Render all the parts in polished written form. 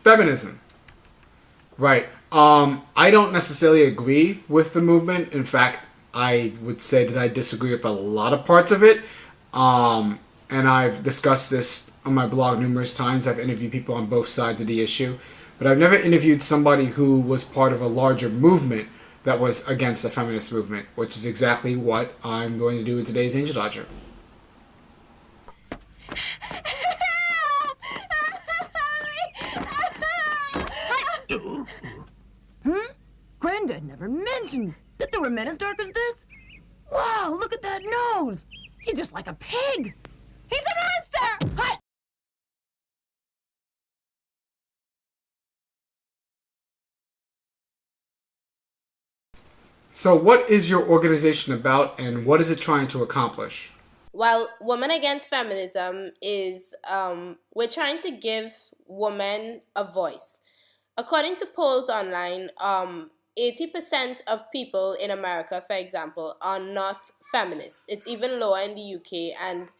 Feminism. Right. I don't necessarily agree with the movement. In fact, I would say that I disagree with a lot of parts of it. And I've discussed this on my blog numerous times. I've interviewed people on both sides of the issue. But I've never interviewed somebody who was part of a larger movement that was against the feminist movement, which is exactly what I'm going to do in today's Angel Dodger. Granddad never mentioned that there were men as dark as this. Wow, look at that nose. He's just like a pig. He's a monster! Hut! So, what is your organization about, and what is it trying to accomplish? Well, Women Against Feminism is, we're trying to give women a voice. According to polls online, 80% of people in America, for example, are not feminists. It's even lower in the UK. And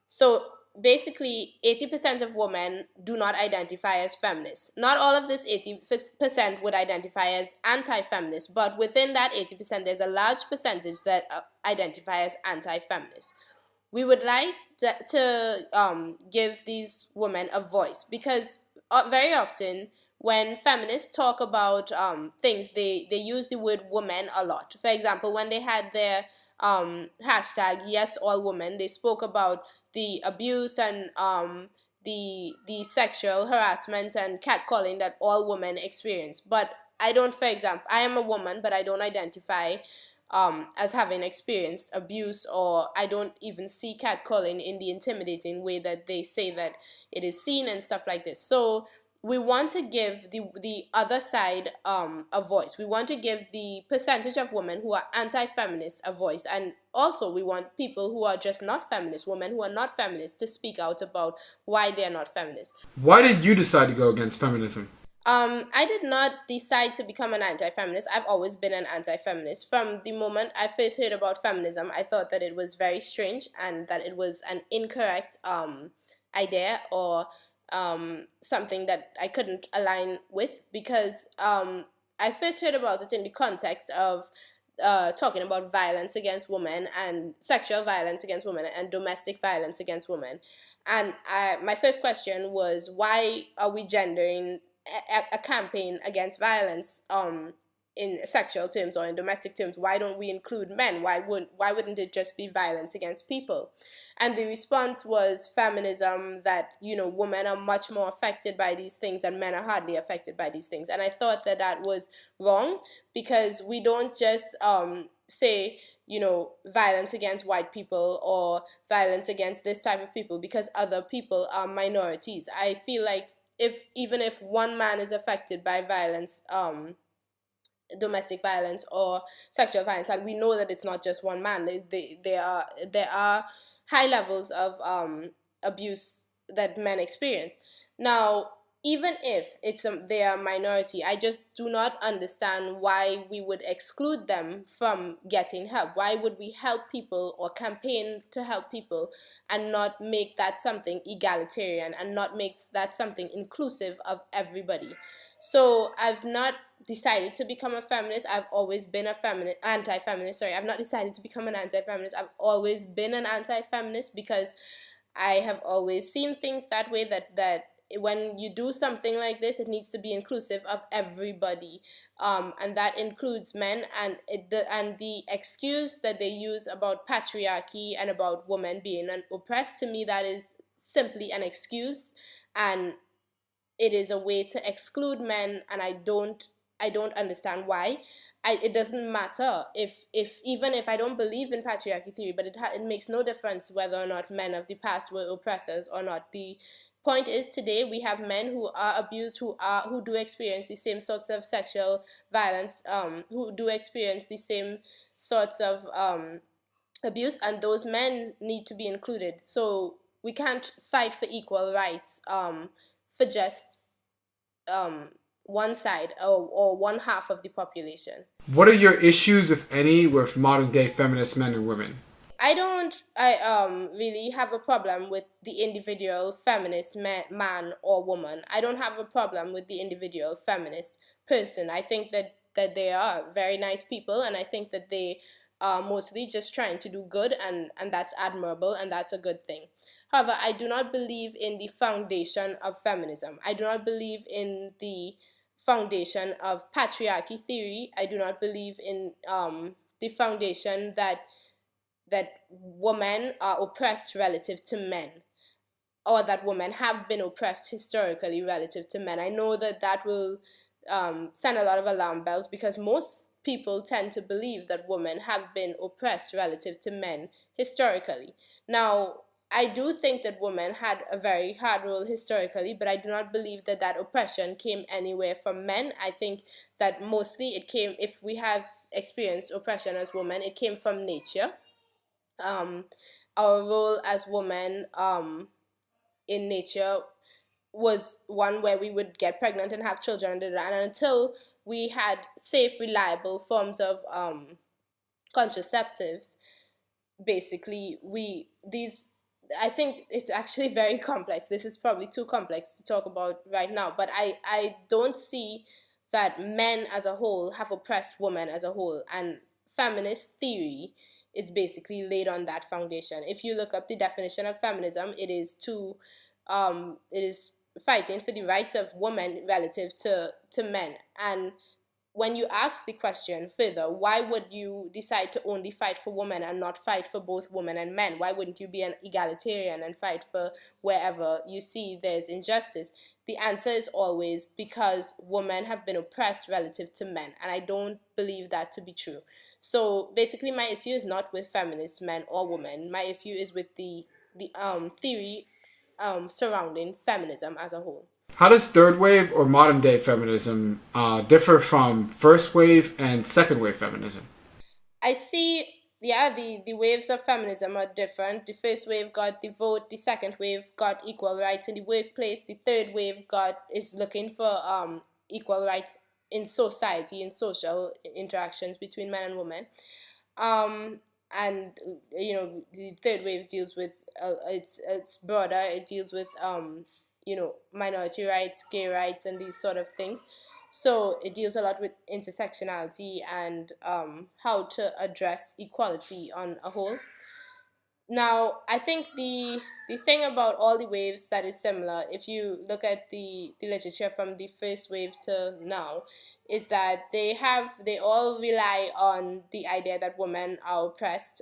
so basically, 80% of women do not identify as feminists. Not all of this 80% would identify as anti-feminist, but within that 80%, there's a large percentage that identify as anti-feminist. We would like to give these women a voice because very often when feminists talk about things, they use the word woman a lot. For example, when they had their hashtag Yes All Women, they spoke about the abuse and the sexual harassment and catcalling that all women experience. But I don't, for example, I am a woman, but I don't identify as having experienced abuse, or I don't even see catcalling in the intimidating way that they say that it is seen and stuff like this. So we want to give the other side a voice. We want to give the percentage of women who are anti-feminist a voice. And also we want people who are just not feminist, women who are not feminists, to speak out about why they are not feminists. Why did you decide to go against feminism? I did not decide to become an anti-feminist. I've always been an anti-feminist. From the moment I first heard about feminism, I thought that it was very strange and that it was an incorrect idea or something that I couldn't align with, because I first heard about it in the context of talking about violence against women and sexual violence against women and domestic violence against women. And my first question was, why are we gendering a campaign against violence in sexual terms or in domestic terms? Why don't we include men? Why wouldn't it just be violence against people? And the response was feminism, that, you know, women are much more affected by these things and men are hardly affected by these things. And I thought that that was wrong, because we don't just say, you know, violence against white people or violence against this type of people because other people are minorities. I feel like even if one man is affected by violence, domestic violence or sexual violence, and we know that it's not just one man, there are high levels of abuse that men experience. Now, even if they are a minority, I just do not understand why we would exclude them from getting help. Why would we help people or campaign to help people and not make that something egalitarian and not make that something inclusive of everybody? So I've not decided to become a feminist. I've always been a anti-feminist. Sorry, I've not decided to become an anti-feminist. I've always been an anti-feminist because I have always seen things that way, that when you do something like this, it needs to be inclusive of everybody, and that includes men. And the excuse that they use about patriarchy and about women being oppressed, to me, that is simply an excuse, and it is a way to exclude men, and I don't understand why. It doesn't matter if even if I don't believe in patriarchy theory, but it makes no difference whether or not men of the past were oppressors or not. The point is, today we have men who are abused, who do experience the same sorts of sexual violence, who do experience the same sorts of abuse, and those men need to be included. So we can't fight for equal rights for just one side or one half of the population. What are your issues, if any, with modern day feminist men and women? I don't really have a problem with the individual feminist man or woman. I don't have a problem with the individual feminist person. I think that they are very nice people, and I think that they are mostly just trying to do good, and that's admirable, and that's a good thing. However, I do not believe in the foundation of feminism. I do not believe in the foundation of patriarchy theory. I do not believe in the foundation that women are oppressed relative to men, or that women have been oppressed historically relative to men. I know that that will send a lot of alarm bells, because most people tend to believe that women have been oppressed relative to men historically. Now, I do think that women had a very hard role historically, but I do not believe that that oppression came anywhere from men. I think that mostly it came, if we have experienced oppression as women, it came from nature. um, our role as women in nature was one where we would get pregnant and have children, and until we had safe, reliable forms of contraceptives, basically we these I think it's actually very complex. This is probably too complex to talk about right now, but I don't see that men as a whole have oppressed women as a whole, and feminist theory is basically laid on that foundation. If you look up the definition of feminism, it is fighting for the rights of women relative to men. And when you ask the question further, why would you decide to only fight for women and not fight for both women and men? Why wouldn't you be an egalitarian and fight for wherever you see there's injustice? The answer is always because women have been oppressed relative to men, and I don't believe that to be true. So basically, my issue is not with feminist men or women. My issue is with the theory surrounding feminism as a whole. How does third wave or modern day feminism differ from first wave and second wave feminism? I see, yeah, the waves of feminism are different. The first wave got the vote, the second wave got equal rights in the workplace, the third wave is looking for equal rights in society, in social interactions between men and women. Um, and the third wave deals with it's broader. It deals with minority rights, gay rights, and these sort of things. So it deals a lot with intersectionality and how to address equality on a whole. Now, I think the thing about all the waves that is similar, if you look at the literature from the first wave to now, is that they all rely on the idea that women are oppressed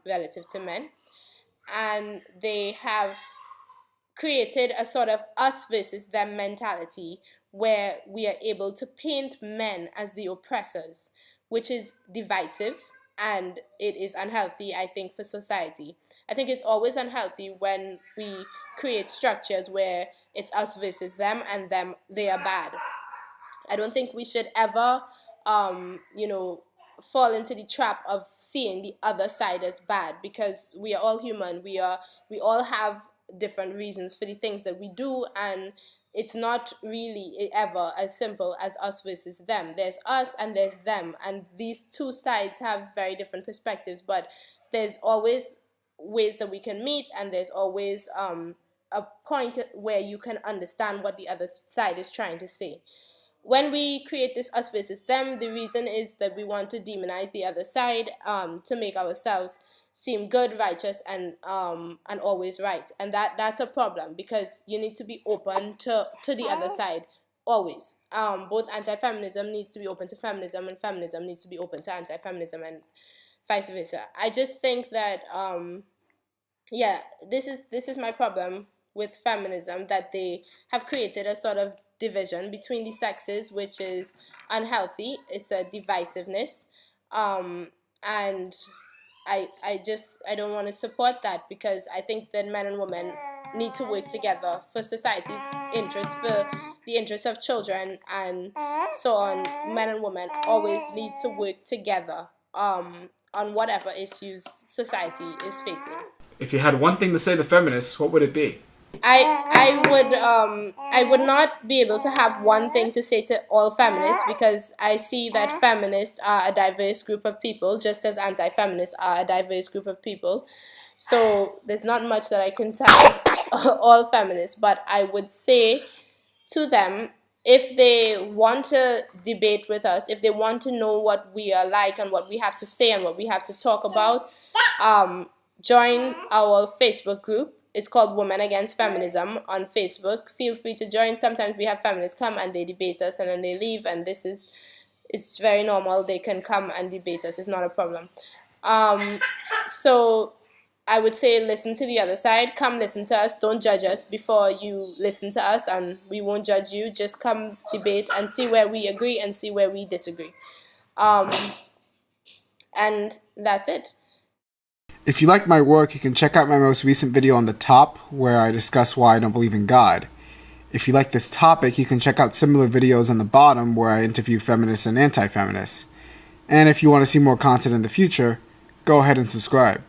relative to men, and they have created a sort of us versus them mentality, where we are able to paint men as the oppressors, which is divisive, and it is unhealthy, I think, for society. I think it's always unhealthy when we create structures where it's us versus them, and they are bad. I don't think we should ever, um, you know, fall into the trap of seeing the other side as bad, because we are all human. We all have different reasons for the things that we do, and it's not really ever as simple as us versus them. There's us and there's them, and these two sides have very different perspectives, but there's always ways that we can meet, and there's always a point where you can understand what the other side is trying to say. When we create this us versus them, the reason is that we want to demonize the other side, to make ourselves seem good, righteous, and always right. And that's a problem, because you need to be open to the other side always. Both anti-feminism needs to be open to feminism, and feminism needs to be open to anti-feminism, and vice versa. I just think that yeah, this is my problem with feminism, that they have created a sort of division between the sexes, which is unhealthy. It's a divisiveness, and I don't want to support that, because I think that men and women need to work together for society's interests, for the interests of children, and so on. Men and women always need to work together on whatever issues society is facing. If you had one thing to say to feminists, what would it be? I would not be able to have one thing to say to all feminists, because I see that feminists are a diverse group of people, just as anti-feminists are a diverse group of people. So there's not much that I can tell all feminists, but I would say to them, if they want to debate with us, if they want to know what we are like and what we have to say and what we have to talk about, join our Facebook group. It's called Women Against Feminism on Facebook. Feel free to join. Sometimes we have feminists come and they debate us and then they leave, and it's very normal. They can come and debate us. It's not a problem. So I would say listen to the other side. Come listen to us. Don't judge us before you listen to us, and we won't judge you. Just come debate and see where we agree and see where we disagree. And that's it. If you like my work, you can check out my most recent video on the top, where I discuss why I don't believe in God. If you like this topic, you can check out similar videos on the bottom, where I interview feminists and anti-feminists. And if you want to see more content in the future, go ahead and subscribe.